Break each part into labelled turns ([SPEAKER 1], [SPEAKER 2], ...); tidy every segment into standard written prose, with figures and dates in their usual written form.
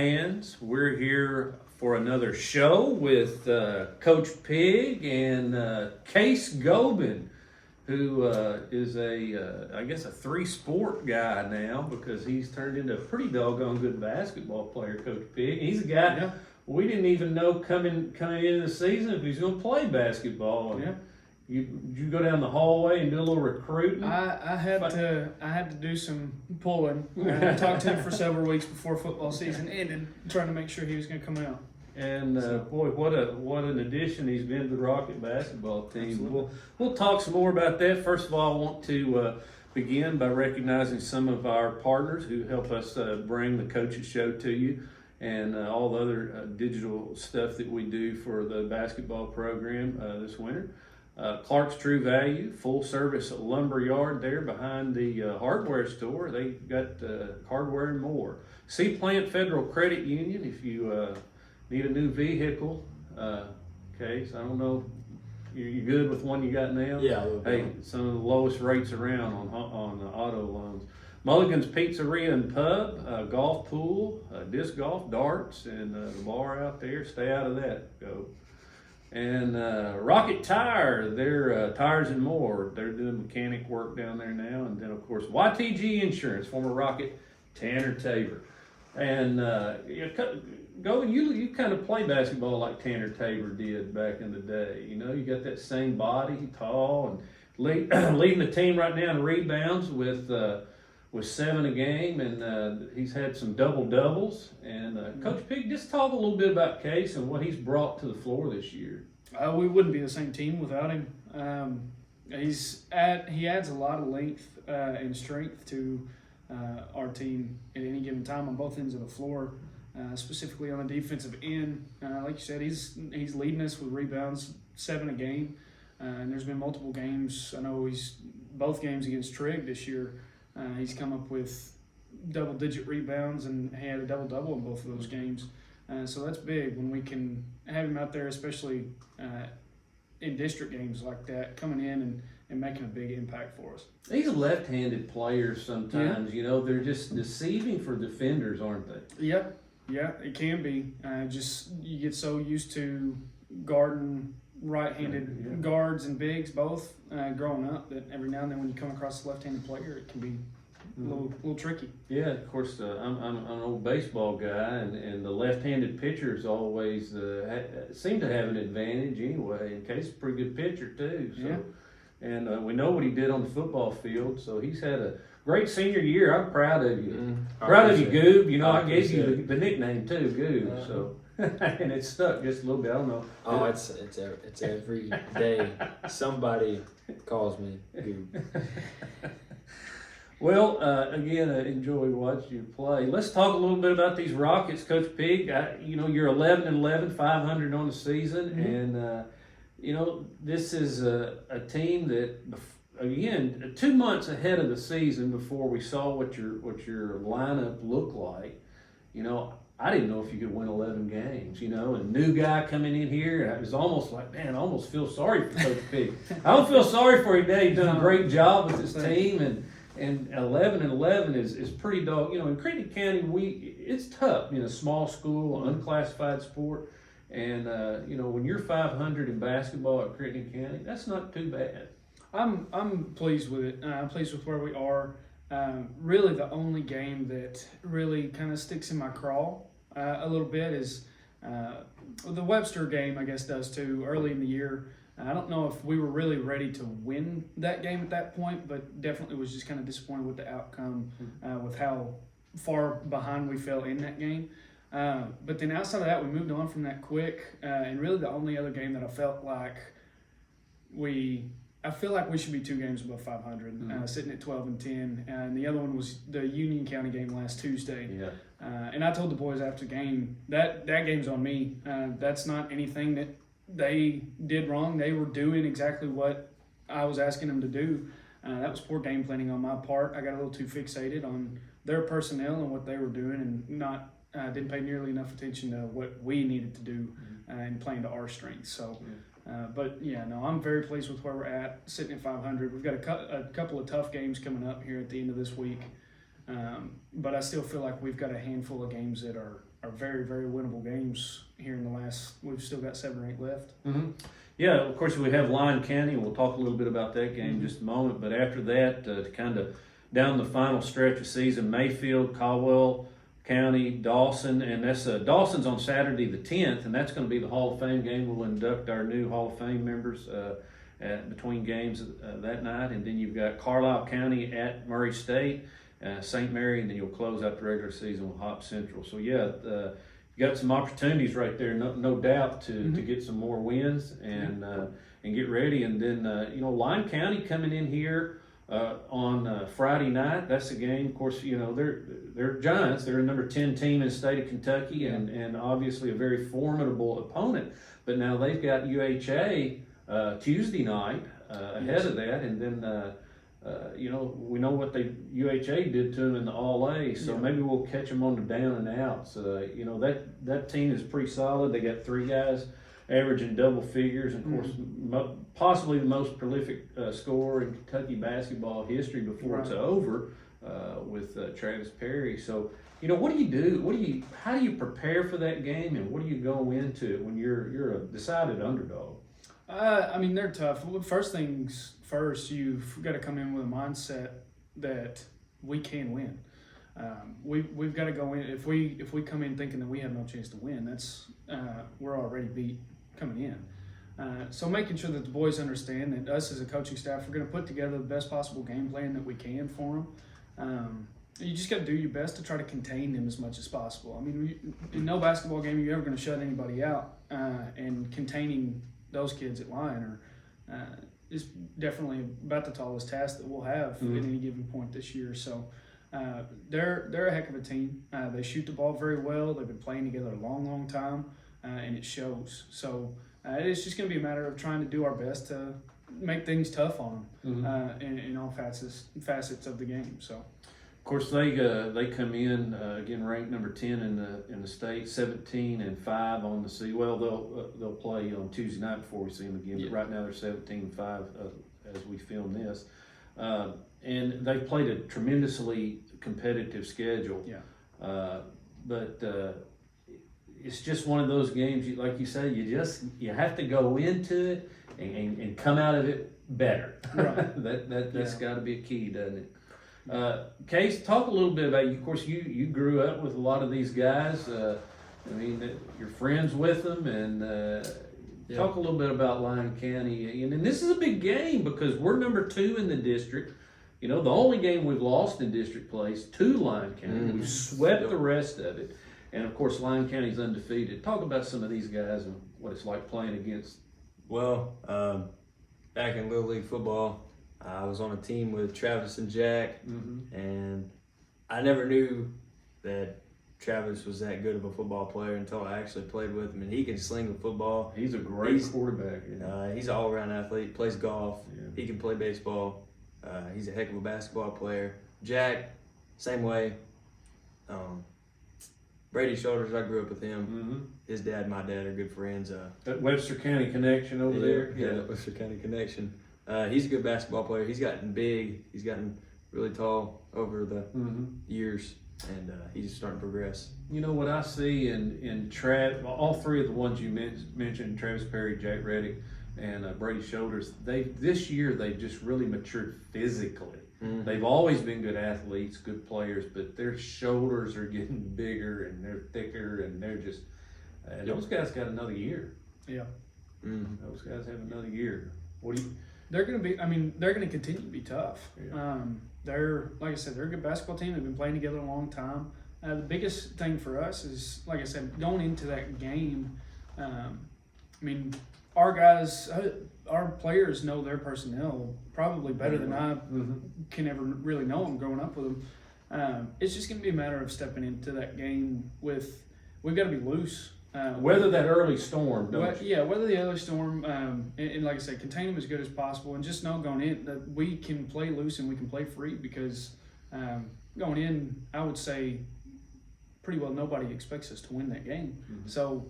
[SPEAKER 1] fans. We're here for another show with Coach Pigg and Case Gobin, who is I guess a three-sport guy now because he's turned into a pretty doggone good basketball player, Coach Pigg. He's a guy we didn't even know coming into the season if he's going to play basketball.
[SPEAKER 2] Yeah.
[SPEAKER 1] You go down the hallway and do a little recruiting?
[SPEAKER 2] I had to do some pulling. I talked to him for several weeks before football season ended, trying to make sure he was going to come out.
[SPEAKER 1] And boy, what an addition he's been to the Rocket basketball team.
[SPEAKER 2] Absolutely.
[SPEAKER 1] We'll talk some more about that. First of all, I want to begin by recognizing some of our partners who help us bring the Coaches Show to you and all the other digital stuff that we do for the basketball program this winter. Clark's True Value, full service lumber yard there behind the hardware store. They got hardware and more. Sea Plant Federal Credit Union, if you need a new vehicle, Case, I don't know, you good with one you got now?
[SPEAKER 3] Yeah.
[SPEAKER 1] Hey, some of the lowest rates around on auto loans. Mulligan's Pizzeria and Pub, golf pool, disc golf, darts, and the bar out there. Stay out of that, go. And Rocket Tire, they're tires and more. They're doing mechanic work down there now. And then, of course, YTG Insurance, former Rocket, Tanner Tabor. And Gobin, you kind of play basketball like Tanner Tabor did back in the day. You know, you got that same body, tall, and leading the team right now in rebounds with 7 a game, and he's had some double-doubles. And Coach Pigg, just talk a little bit about Case and what he's brought to the floor this year.
[SPEAKER 2] We wouldn't be the same team without him. He adds a lot of length and strength to our team at any given time on both ends of the floor, specifically on the defensive end. Like you said, he's leading us with rebounds, 7 a game. And there's been multiple games. I know both games against Trigg this year. He's come up with double-digit rebounds, and he had a double-double in both of those games. So that's big when we can have him out there, especially in district games like that, coming in and making a big impact for us.
[SPEAKER 1] These left-handed players sometimes, you know, they're just deceiving for defenders, aren't they?
[SPEAKER 2] Yep. Yeah, it can be. You get so used to guarding right-handed guards and bigs both growing up that every now and then when you come across a left-handed player, it can be a little tricky.
[SPEAKER 1] Yeah, of course. I'm an old baseball guy, and the left-handed pitchers always seem to have an advantage anyway. And Case is a pretty good pitcher too. So.
[SPEAKER 2] Yeah.
[SPEAKER 1] And we know what he did on the football field, so he's had a great senior year. I'm proud of you. Proud of you, Goob. You know, I gave you the nickname too, Goob. So. And it's stuck just a little bit. I don't know.
[SPEAKER 3] Oh, it's every day somebody calls me Goob.
[SPEAKER 1] Well, again, I enjoy watching you play. Let's talk a little bit about these Rockets, Coach Pigg. You're 11-11, 500 on the season, and this is a team that, again, 2 months ahead of the season before we saw what your lineup looked like. You know, I didn't know if you could win 11 games, and a new guy coming in here. It was almost like, man, I almost feel sorry for Coach Pigg. I don't feel sorry for him today. He's done a great job with his team, and 11-11 is pretty dog. In Crittenden County, it's tough. Small school, unclassified sport, and when you're 500 in basketball at Crittenden County, that's not too bad.
[SPEAKER 2] I'm pleased with it. I'm pleased with where we are. Really, the only game that really kind of sticks in my craw a little bit is the Webster game, I guess, does too, early in the year. I don't know if we were really ready to win that game at that point, but definitely was just kind of disappointed with the outcome, with how far behind we fell in that game. But then outside of that, we moved on from that quick, and really the only other game that I felt like I feel like we should be 2 games above 500, sitting at 12-10, and the other one was the Lyon County game last Tuesday.
[SPEAKER 1] Yeah.
[SPEAKER 2] And I told the boys after the game that game's on me. That's not anything that they did wrong. They were doing exactly what I was asking them to do. That was poor game planning on my part. I got a little too fixated on their personnel and what they were doing, and didn't pay nearly enough attention to what we needed to do and playing to our strengths. So. I'm very pleased with where we're at, sitting at 500. We've got a couple of tough games coming up here at the end of this week, but I still feel like we've got a handful of games that are are very, very winnable games here in the last. We've still got 7 or 8 left.
[SPEAKER 1] Mm-hmm. Yeah, of course we have Lyon County, and we'll talk a little bit about that game in just a moment. But after that, to kind of down the final stretch of season, Mayfield, Caldwell County, Dawson, and that's Dawson's on Saturday the 10th, and that's going to be the Hall of Fame game. We'll induct our new Hall of Fame members between games that night, and then you've got Carlisle County at Murray State, St. Mary, and then you'll close out the regular season with Hop Central. So yeah, you got some opportunities right there, no doubt, to get some more wins and get ready. And then Lyon County coming in here on Friday night. That's a game. Of course, they're giants. They're a number 10 team in the state of Kentucky, and obviously a very formidable opponent. But now they've got UHA Tuesday night ahead of that, and then we know what UHA did to them in the All-A, so maybe we'll catch them on the down and outs. That team is pretty solid. They got 3 guys averaging double figures, and of course, possibly the most prolific scorer in Kentucky basketball history before it's over with Travis Perry. So, what do you do? How do you prepare for that game, and what do you go into it when you're a decided underdog?
[SPEAKER 2] They're tough. First things first, you've got to come in with a mindset that we can win. We've got to go in. If we come in thinking that we have no chance to win, that's we're already beat coming in. So making sure that the boys understand that us as a coaching staff are going to put together the best possible game plan that we can for them. You just got to do your best to try to contain them as much as possible. In no basketball game you're ever going to shut anybody out, and containing those kids at Lyon is definitely about the tallest task that we'll have at any given point this year. So they're a heck of a team. They shoot the ball very well. They've been playing together a long, long time, and it shows. So it's just going to be a matter of trying to do our best to make things tough on them in all facets of the game. So.
[SPEAKER 1] Of course, they come in again ranked number 10 in the state, 17-5 on the season. Well, they'll play on Tuesday night before we see them again. But right now they're 17-5 as we film this, and they've played a tremendously competitive schedule. But it's just one of those games, like you say, you have to go into it and come out of it better. Right. That's got to be a key, doesn't it? Case, talk a little bit about you. Of course, you grew up with a lot of these guys. You're friends with them, and talk a little bit about Lyon County. And this is a big game because we're number 2 in the district. The only game we've lost in district play is to Lyon County. We've swept the rest of it, and of course, Lyon County's undefeated. Talk about some of these guys and what it's like playing against.
[SPEAKER 3] Well, back in Little League football, I was on a team with Travis and Jack, and I never knew that Travis was that good of a football player until I actually played with him, and he can sling the football.
[SPEAKER 1] He's a great quarterback.
[SPEAKER 3] He's an all-around athlete, plays golf, he can play baseball. He's a heck of a basketball player. Jack, same way. Brady Shoulders, I grew up with him. His dad and my dad are good friends.
[SPEAKER 1] That Webster County connection over there.
[SPEAKER 3] Yeah, that Webster County connection. He's a good basketball player. He's gotten big. He's gotten really tall over the years, and he's starting to progress.
[SPEAKER 1] What I see in Trav, all 3 of the ones you mentioned, Travis Perry, Jack Reddick, and Brady Shoulders, this year they've just really matured physically. They've always been good athletes, good players, but their shoulders are getting bigger and they're thicker, and they're just those guys got another year.
[SPEAKER 2] Yeah.
[SPEAKER 1] Those guys have another year. What do you?
[SPEAKER 2] They're going to be. They're going to continue to be tough. They're, like I said, they're a good basketball team. They've been playing together a long time. The biggest thing for us is, like I said, going into that game. Our guys, our players know their personnel probably better than I can ever really know them growing up with them. It's just going to be a matter of stepping into that game with. We've got to be loose.
[SPEAKER 1] Weather that early storm, don't you?
[SPEAKER 2] Yeah, weather the early storm, and like I said, contain them as good as possible, and just know going in that we can play loose and we can play free because going in, I would say pretty well nobody expects us to win that game. So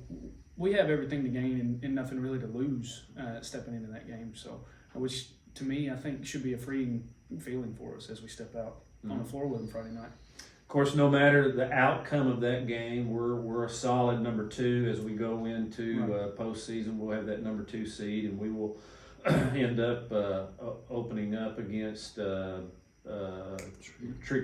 [SPEAKER 2] we have everything to gain and nothing really to lose stepping into that game. So, which to me, I think should be a freeing feeling for us as we step out on the floor with them Friday night.
[SPEAKER 1] course, no matter the outcome of that game, we're a solid number 2 as we go into postseason. We'll have that number 2 seed, and we will end up opening up against Trigg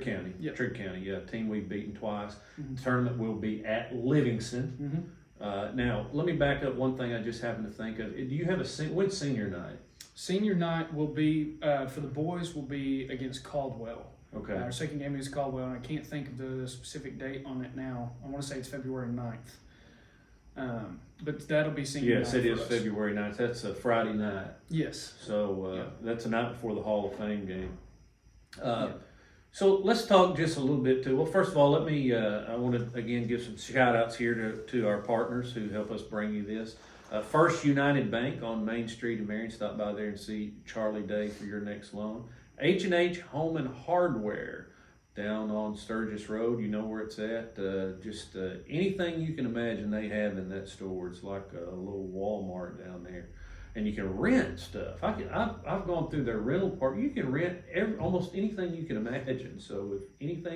[SPEAKER 1] County.
[SPEAKER 2] Yep.
[SPEAKER 1] Trigg County, a team we've beaten twice.
[SPEAKER 2] Mm-hmm.
[SPEAKER 1] The tournament will be at Livingston.
[SPEAKER 2] Mm-hmm.
[SPEAKER 1] Now, let me back up one thing I just happened to think of. Do you have when's senior night?
[SPEAKER 2] Senior night will be, for the boys, will be against Caldwell.
[SPEAKER 1] Okay.
[SPEAKER 2] Our second game is Caldwell, and I can't think of the specific date on it now. I want to say it's February 9th. But that'll be senior night.
[SPEAKER 1] Yes, it is
[SPEAKER 2] for us.
[SPEAKER 1] February 9th. That's a Friday night.
[SPEAKER 2] Yes.
[SPEAKER 1] So that's the night before the Hall of Fame game. So let's talk just a little bit too. Well, first of all, let me, I want to again give some shout outs here to our partners who help us bring you this. First United Bank on Main Street in Marion. Stop by there and see Charlie Day for your next loan. H&H Home and Hardware down on Sturgis Road. You know where it's at. Just anything you can imagine they have in that store. It's like a little Walmart down there. And you can rent stuff. I've gone through their rental part. You can rent almost anything you can imagine. So if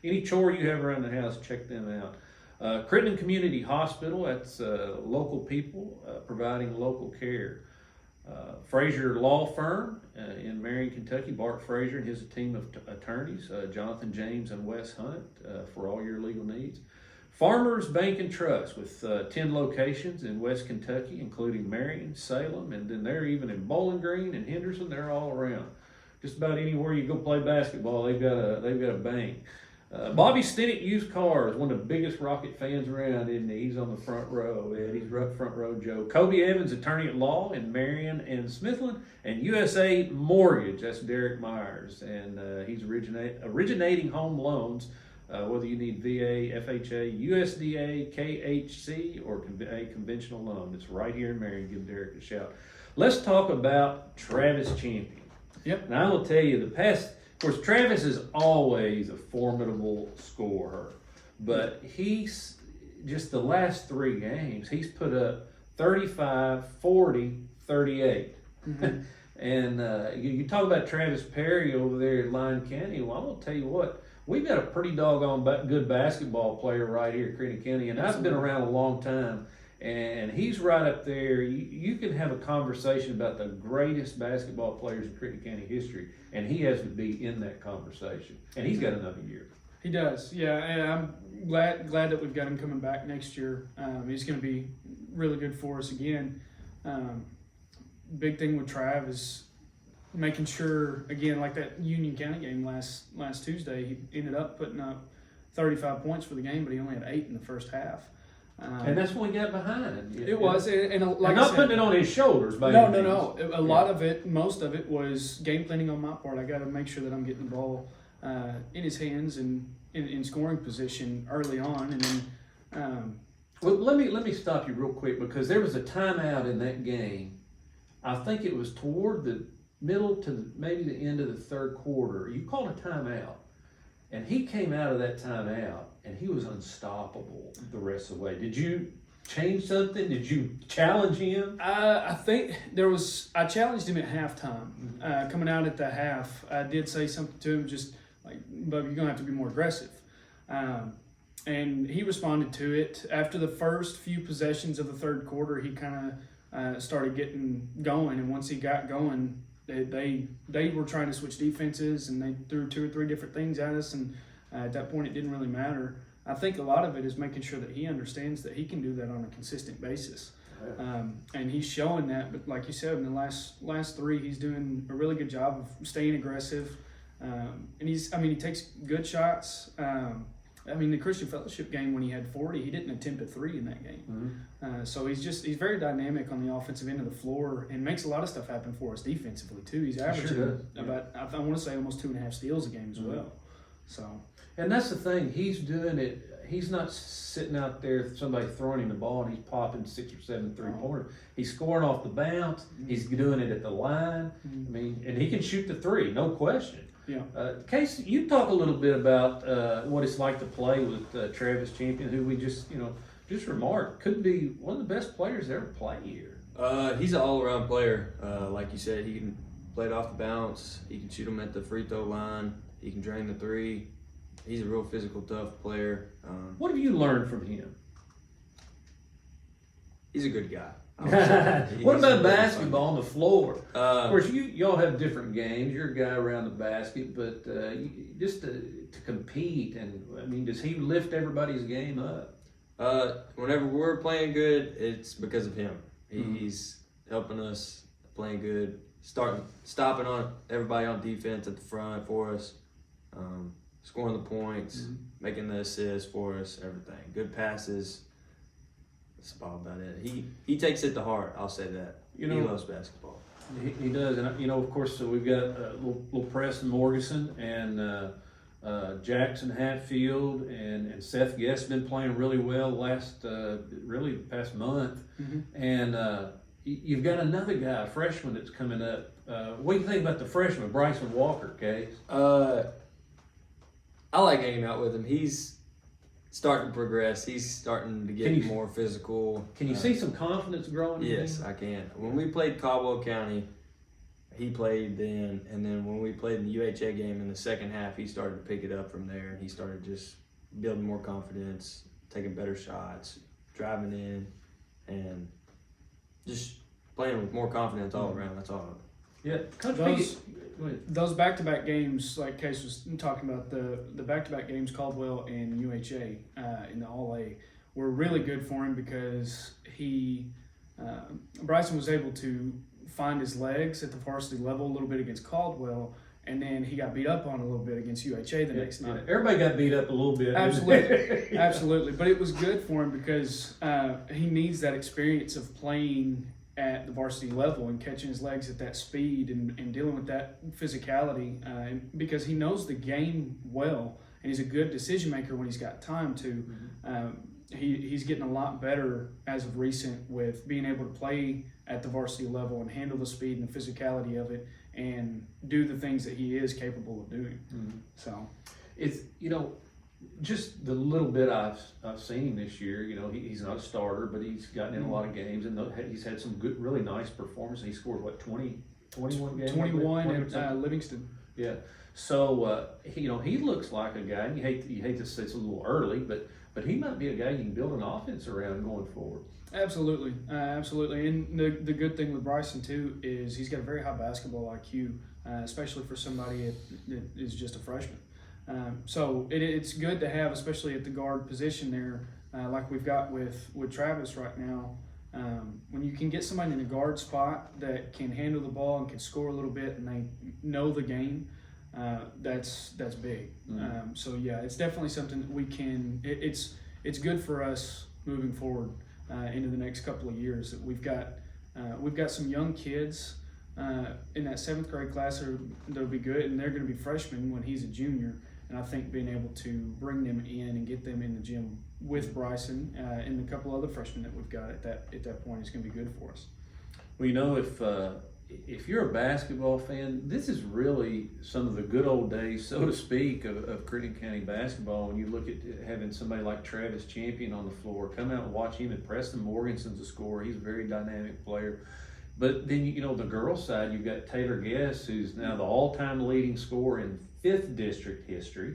[SPEAKER 1] any chore you have around the house, check them out. Crittenden Community Hospital, that's local people providing local care. Frazier Law Firm in Marion, Kentucky, Bart Frazier and his team of attorneys, Jonathan James and Wes Hunt, for all your legal needs. Farmers Bank and Trust with 10 locations in West Kentucky, including Marion, Salem, and then they're even in Bowling Green and Henderson. They're all around. Just about anywhere you go play basketball, they've got a bank. Bobby Stinnett Used Cars, one of the biggest Rocket fans around, isn't he? He's on the front row. Ed, he's front row Joe. Kobe Evans, attorney at law in Marion and Smithland, and USA Mortgage. That's Derek Myers, and he's originating home loans. Whether you need VA, FHA, USDA, KHC, or a conventional loan. It's right here in Marion. Give Derek a shout. Let's talk about Travis Champion.
[SPEAKER 2] Yep.
[SPEAKER 1] Now, I will tell you, of course, Travis is always a formidable scorer, but he's just the last 3 games, he's put up 35, 40, 38. Mm-hmm. And you talk about Travis Perry over there at Lyon County. Well, I'm going to tell you what, we've got a pretty doggone good basketball player right here at Crittenden County, and I've been around a long time, and he's right up there. You can have a conversation about the greatest basketball players in Crittenden County history, and he has to be in that conversation, and he's got another year.
[SPEAKER 2] He does, yeah, and I'm glad that we've got him coming back next year. He's going to be really good for us again. Big thing with Trav is making sure, again, like that Union County game last Tuesday, he ended up putting up 35 points for the game, but he only had 8 in the first half.
[SPEAKER 1] And that's when we got behind.
[SPEAKER 2] It was, and like
[SPEAKER 1] not
[SPEAKER 2] I said,
[SPEAKER 1] putting it on his shoulders, by
[SPEAKER 2] no.
[SPEAKER 1] any means.
[SPEAKER 2] Lot of it, most of it was game planning on my part. I got to make sure that I'm getting the ball in his hands and in scoring position early on, and then.
[SPEAKER 1] Well, let me stop you real quick, because there was a timeout in that game. I think it was toward the middle to maybe the end of the third quarter. You called a timeout, and he came out of that timeout, and he was unstoppable the rest of the way. Did you change something? Did you challenge him?
[SPEAKER 2] I think I challenged him at halftime. Coming out at the half, I did say something to him, just like, "Bub, you're going to have to be more aggressive." And he responded to it. After the first few possessions of the third quarter, he kind of started getting going, and once he got going, they were trying to switch defenses, and they threw 2 or 3 different things at us, and at that point it didn't really matter. I think a lot of it is making sure that he understands that he can do that on a consistent basis. And he's showing that, but like you said, in the last 3, he's doing a really good job of staying aggressive. And he takes good shots. The Christian Fellowship game, when he had 40, he didn't attempt a 3 in that game.
[SPEAKER 1] Mm-hmm.
[SPEAKER 2] So he's very dynamic on the offensive end of the floor, and makes a lot of stuff happen for us defensively too. He's averaging about, I want to say, almost 2.5 steals a game as well. So,
[SPEAKER 1] and that's the thing, he's doing it. He's not sitting out there, somebody throwing him the ball, and he's popping 6 or 7 3-pointers. He's scoring off the bounce. He's doing it at the line. And he can shoot the 3, no question.
[SPEAKER 2] Yeah.
[SPEAKER 1] Case, you talk a little bit about what it's like to play with Travis Champion, who we just remarked could be one of the best players to ever play here.
[SPEAKER 3] He's an all-around player. Like you said, he can play it off the bounce. He can shoot them at the free throw line. He can drain the 3. he's a real physical, tough player.
[SPEAKER 1] What have you learned from him?
[SPEAKER 3] He's a good guy.
[SPEAKER 4] What about basketball on the floor? Of
[SPEAKER 3] Of
[SPEAKER 4] course, y'all have different games. You're a guy around the basket, but just to compete, and I mean, does he lift everybody's game up?
[SPEAKER 3] Whenever we're playing good, it's because of him. He's helping us playing good, stopping on everybody on defense at the front for us, scoring the points, making the assists for us, everything. Good passes. That's about it. He takes it to heart. I'll say that. He loves basketball.
[SPEAKER 1] He does, and of course, so we've got little Preston Morganson and Jackson Hatfield and Seth Guest been playing really well really the past month, and you've got another guy, a freshman that's coming up. What do you think about the freshman, Bryson Walker, Case?
[SPEAKER 3] I like hanging out with him. He's starting to progress. He's starting to get more physical.
[SPEAKER 1] Can you see some confidence growing?
[SPEAKER 3] Yes,
[SPEAKER 1] in him?
[SPEAKER 3] I can. When we played Caldwell County, he played then, and then when we played in the UHA game in the second half, he started to pick it up from there, and he started just building more confidence, taking better shots, driving in, and just playing with more confidence all around. That's all.
[SPEAKER 1] Yeah, Coach
[SPEAKER 2] Those back-to-back games, like Case was talking about, the back-to-back games, Caldwell and UHA in the All-A, were really good for him because Bryson was able to find his legs at the varsity level a little bit against Caldwell, and then he got beat up on a little bit against UHA the next night.
[SPEAKER 1] Everybody got beat up a little bit.
[SPEAKER 2] Absolutely, absolutely. But it was good for him because he needs that experience of playing at the varsity level and catching his legs at that speed and dealing with that physicality because he knows the game well and he's a good decision maker when he's got time to. He's getting a lot better as of recent with being able to play at the varsity level and handle the speed and the physicality of it and do the things that he is capable of doing. So
[SPEAKER 1] it's just the little bit I've seen him this year. He's not a starter, but he's gotten in a lot of games and he's had some good, really nice performances. He scored 21 games.
[SPEAKER 2] 21 at Livingston.
[SPEAKER 1] Yeah. So he looks like a guy. You hate to say it's a little early, but he might be a guy you can build an offense around going forward.
[SPEAKER 2] Absolutely, absolutely. And the good thing with Bryson too is he's got a very high basketball IQ, especially for somebody that is just a freshman. So it's good to have, especially at the guard position there, like we've got with Travis right now. When you can get somebody in a guard spot that can handle the ball and can score a little bit and they know the game, that's big. So yeah, it's definitely something that we can. It's good for us moving forward into the next couple of years. That we've got some young kids in that 7th grade class that'll be good, and they're going to be freshmen when he's a junior. And I think being able to bring them in and get them in the gym with Bryson and a couple other freshmen that we've got at that point is going to be good for us.
[SPEAKER 1] Well, if you're a basketball fan, this is really some of the good old days, so to speak, of Crittenden County basketball. When you look at having somebody like Travis Champion on the floor, come out and watch him, and Preston Morganson's a scorer. He's a very dynamic player. But then, the girls' side, you've got Taylor Guess, who's now the all-time leading scorer in 5th district history.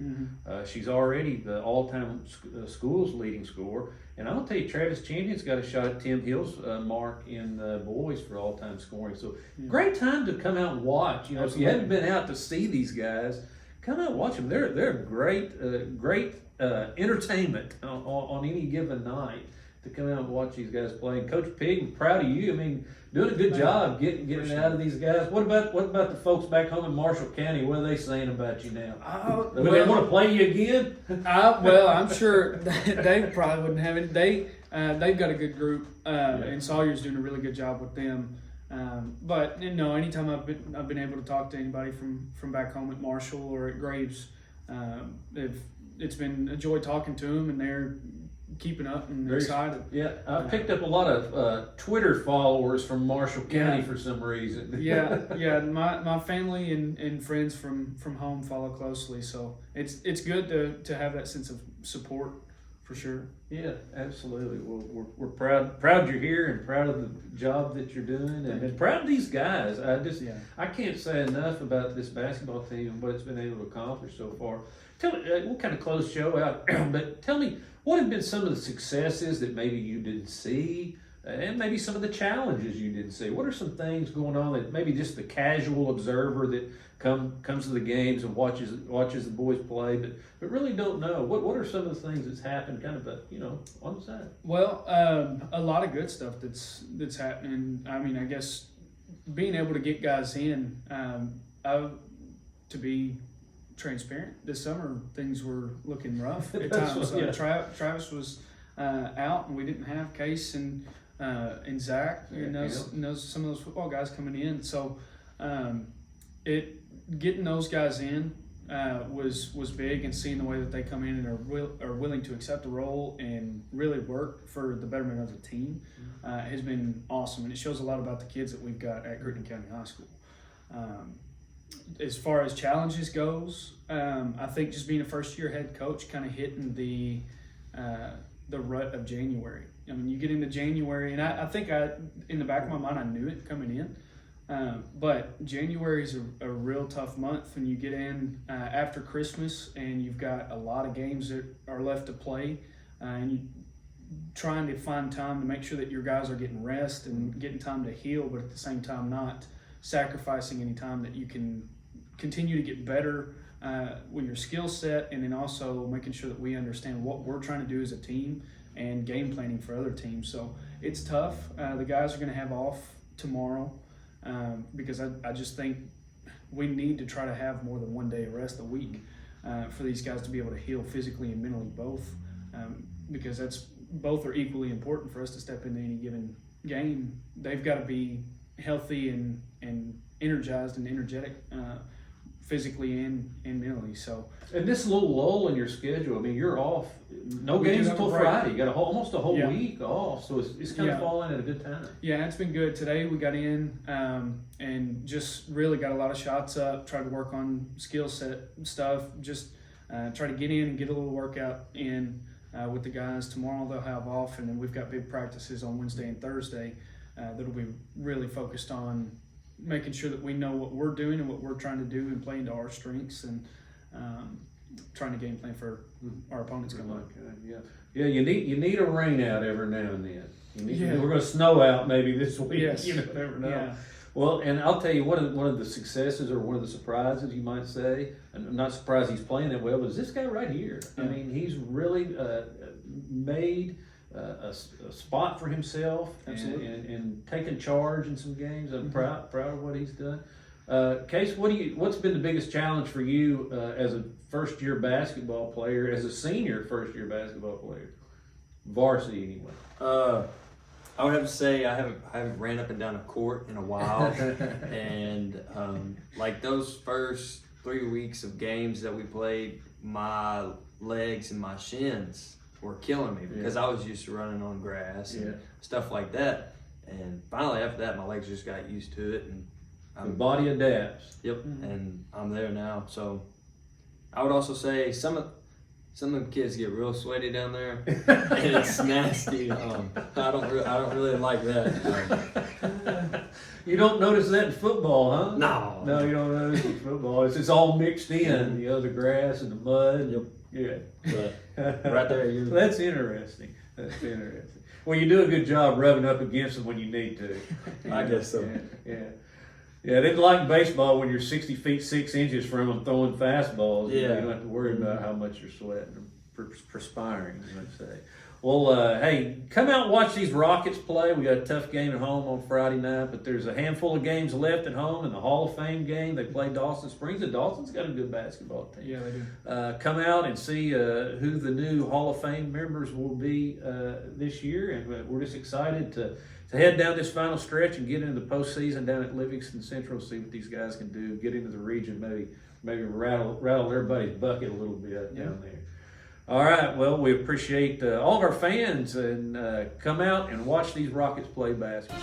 [SPEAKER 1] She's already the all-time school's leading scorer. And I'll tell you, Travis Champion's got a shot at Tim Hill's mark in boys for all-time scoring. So great time to come out and watch. If you haven't been out to see these guys, come out and watch them. They're great entertainment on any given night to come out and watch these guys play. And Coach Pigg, I'm proud of you. I mean, doing a good job getting it out of these guys. What about the folks back home in Marshall County? What are they saying about you now? Do they want to play you again?
[SPEAKER 2] Well, I'm sure they probably wouldn't have it. They've got a good group, and Sawyer's doing a really good job with them. But anytime I've been able to talk to anybody from back home at Marshall or at Graves, it's been a joy talking to them, and they're keeping up and excited.
[SPEAKER 1] Yeah, I've picked up a lot of Twitter followers from Marshall County for some reason.
[SPEAKER 2] yeah. My family and friends from home follow closely, so it's good to have that sense of support for sure.
[SPEAKER 1] Yeah, absolutely. Well, we're proud you're here and proud of the job that you're doing, and proud of these guys. I can't say enough about this basketball team and what it's been able to accomplish so far. Tell me, we'll kind of close the show out, but tell me, what have been some of the successes that maybe you didn't see, and maybe some of the challenges you didn't see? What are some things going on that maybe just the casual observer that comes to the games and watches the boys play, but really don't know? What are some of the things that's happened kind of on the side?
[SPEAKER 2] Well, a lot of good stuff that's happening. I mean, I guess being able to get guys in, to be transparent, this summer things were looking rough at times. Travis was out, and we didn't have Case and Zach and those some of those football guys coming in. So getting those guys in was big, and seeing the way that they come in and are willing to accept the role and really work for the betterment of the team has been awesome, and it shows a lot about the kids that we've got at Crittenden County High School. As far as challenges goes, I think just being a first-year head coach, kind of hitting the rut of January. I mean, you get into January, and I think in the back of my mind, I knew it coming in. But January is a real tough month when you get in after Christmas, and you've got a lot of games that are left to play, and you trying to find time to make sure that your guys are getting rest and getting time to heal, but at the same time not sacrificing any time that you can continue to get better with your skill set, and then also making sure that we understand what we're trying to do as a team and game planning for other teams. So it's tough. The guys are going to have off tomorrow because I just think we need to try to have more than one day of rest a week for these guys to be able to heal physically and mentally both, because both are equally important for us to step into any given game. They've got to be healthy and energized and energetic physically and mentally. So,
[SPEAKER 1] and this little lull in your schedule, I mean, you're off, no games until Friday. You got almost a whole week off, so it's kind of falling at a good time.
[SPEAKER 2] Yeah, it's been good. Today we got in and just really got a lot of shots up, tried to work on skill set stuff, just try to get in and get a little workout in with the guys. Tomorrow they'll have off, and then we've got big practices on Wednesday and Thursday that'll be really focused on making sure that we know what we're doing and what we're trying to do and playing to our strengths, and trying to game plan for our opponents coming up.
[SPEAKER 1] Yeah, you need a rain out every now and then. We're going to snow out maybe this week.
[SPEAKER 2] Yes.
[SPEAKER 1] You never know.
[SPEAKER 2] Yeah.
[SPEAKER 1] Well, and I'll tell you, one of the successes or one of the surprises you might say, and I'm not surprised he's playing that well, is this guy right here. I mean, he's really made a spot for himself and taken charge in some games. I'm proud of what he's done. Case, what's been the biggest challenge for you as a first-year basketball player, as a senior first-year basketball player, varsity anyway?
[SPEAKER 3] I would have to say I haven't ran up and down a court in a while, and like those first 3 weeks of games that we played, my legs and my shins were killing me because I was used to running on grass and stuff like that. And finally, after that, my legs just got used to it, and
[SPEAKER 1] the body adapts.
[SPEAKER 3] Yep, and I'm there now. So I would also say some of the kids get real sweaty down there, and it's nasty. I don't really like that.
[SPEAKER 1] You don't notice that in football, huh?
[SPEAKER 3] No,
[SPEAKER 1] you don't notice in football. It's all mixed in. The grass and the mud.
[SPEAKER 3] Yep.
[SPEAKER 1] Yeah.
[SPEAKER 3] But right there,
[SPEAKER 1] That's interesting. Well, you do a good job rubbing up against them when you need to.
[SPEAKER 3] I guess so.
[SPEAKER 1] Yeah, they like baseball when you're 60 feet 6 inches from them throwing fastballs.
[SPEAKER 3] Yeah.
[SPEAKER 1] You don't have to worry about how much you're sweating or perspiring, as they say. Well, hey, come out and watch these Rockets play. We got a tough game at home on Friday night, but there's a handful of games left at home in the Hall of Fame game. They play Dawson Springs, and Dawson's got a good basketball team.
[SPEAKER 2] Yeah, they do.
[SPEAKER 1] Come out and see who the new Hall of Fame members will be this year, and we're just excited to head down this final stretch and get into the postseason down at Livingston Central, see what these guys can do, get into the region, maybe rattle everybody's bucket a little bit down there. All right, well, we appreciate all of our fans, and come out and watch these Rockets play basketball.